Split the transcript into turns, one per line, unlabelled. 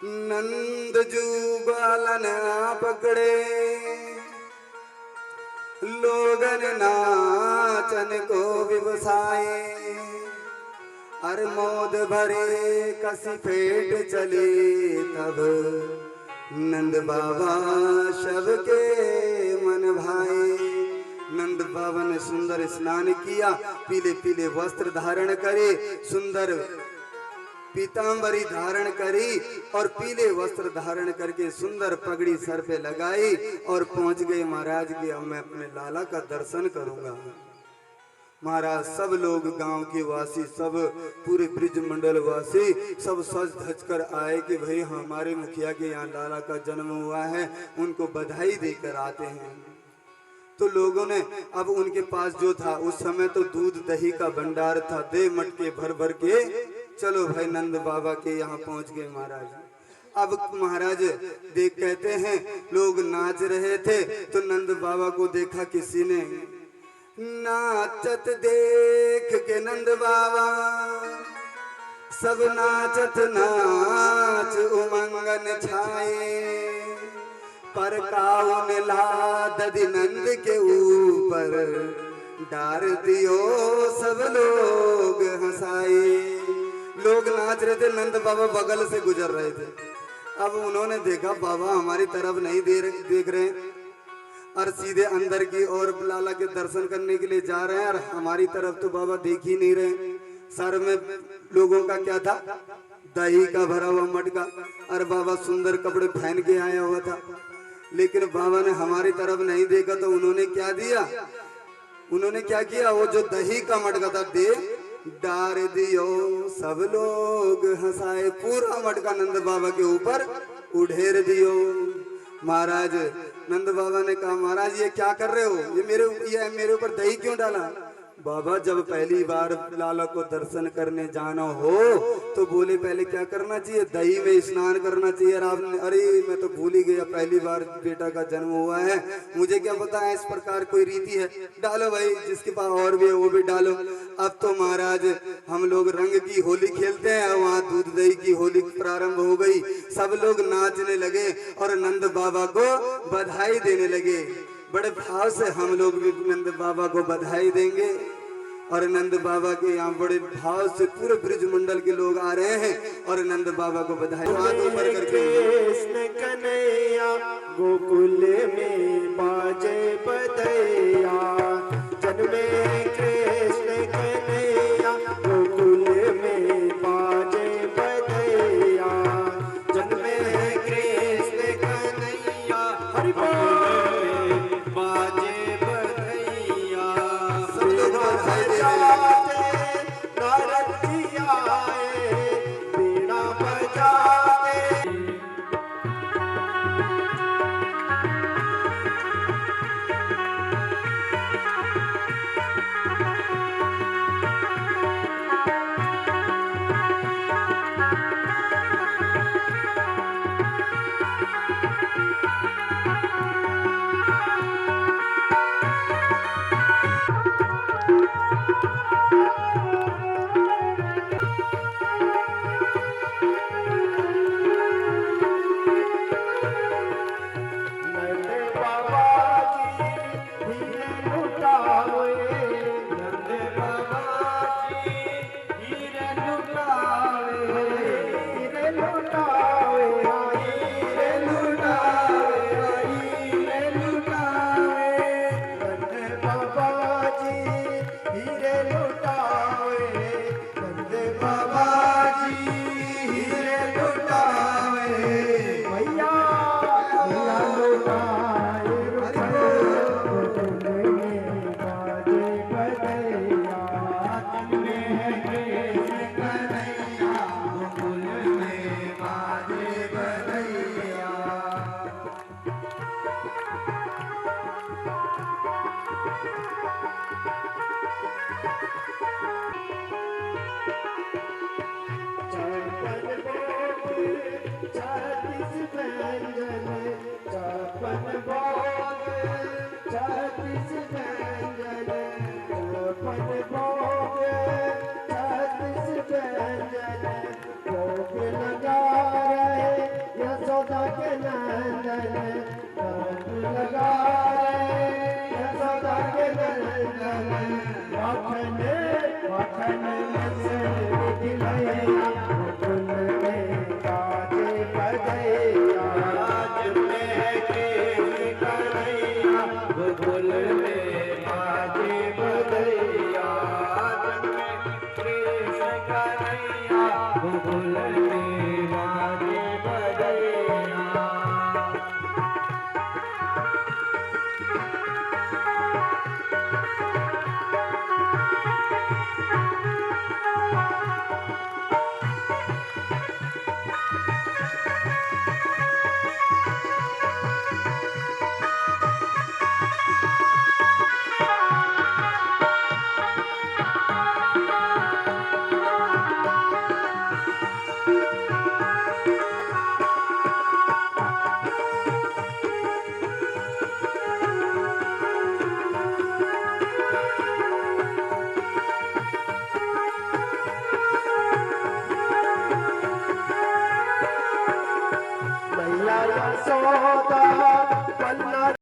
नंद जू बालन पकड़े लोगन नाचन को व्यवसाय अर मोद भरे कसी पेट चले तब नंद बाबा सबके मन भाए। नंद बाबा ने सुंदर स्नान किया, पीले पीले वस्त्र धारण करे, सुंदर पीतांबरी धारण करी और पीले वस्त्र धारण करके सुंदर पगड़ी सर पे लगाई और पहुंच गए महाराज के अब मैं अपने लाला का दर्शन करूंगा। महाराज सब लोग गांव के वासी सब पूरे ब्रिज मंडल वासी सब सज धज कर आए कि भाई हमारे मुखिया के यहाँ लाला का जन्म हुआ है, उनको बधाई देकर आते हैं। तो लोगों ने अब उनके पास जो था उस समय तो दूध दही का भंडार था, दे मटके भर भर के चलो भाई नंद बाबा के यहाँ पहुंच गए महाराज। अब महाराज देख कहते हैं लोग नाच रहे थे तो नंद बाबा को देखा किसी ने, नाचत देख के नंद बाबा सब नाचत नाच उमंगन छाए पर काउन ला दधि नंद के ऊपर डार दियो सब लोग हंसाए। लोग नाच रहे थे, नंद बाबा बगल से गुजर रहे थे। अब उन्होंने देखा बाबा हमारी तरफ नहीं देख रहे और सीधे अंदर की ओर लाला के दर्शन करने के लिए जा रहे हैं और हमारी तरफ तो बाबा देख ही नहीं रहे। सर में लोगों का क्या था, दही का भरा हुआ मटका और बाबा सुंदर कपड़े पहन के आया हुआ था, लेकिन बाबा ने हमारी तरफ नहीं देखा तो उन्होंने क्या दिया, उन्होंने क्या किया, वो जो दही का मटका था दे डार दियो सब लोग हंसाए, पूरा मटका नंद बाबा के ऊपर उड़ेर दियो। महाराज नंद बाबा ने कहा महाराज ये क्या कर रहे हो, ये मेरे ऊपर दही क्यों डाला। बाबा जब पहली बार लाला को दर्शन करने जाना हो तो बोले पहले क्या करना चाहिए, दही में स्नान करना चाहिए। आपने अरे मैं तो भूल ही गया, पहली बार बेटा का जन्म हुआ है, मुझे क्या पता है इस प्रकार कोई रीति है। डालो भाई जिसके पास और भी है वो भी डालो। अब तो महाराज हम लोग रंग की होली खेलते हैं, वहाँ दूध दही की होली प्रारंभ हो गई। सब लोग नाचने लगे और नंद बाबा को बधाई देने लगे। बड़े भाव से हम लोग भी नंद बाबा को बधाई देंगे और नंद बाबा के यहाँ बड़े भाव से पूरे ब्रिज मंडल के लोग आ रहे हैं और नंद बाबा को बधाई हाथ ऊपर करके।
कृष्ण कन्हैया गोकुल में बाजे बधैया, जन्मे कृष्ण कन्हैया गोकुल में बाजे बधैया, जन्मे कृष्ण कन्हैया हरि बोल बाजे बधैया। सब लोग बधाई दे नारद जी आए बीड़ा बजाते। भोग लगा रहे में बाजे बधैया। मैया यशोदा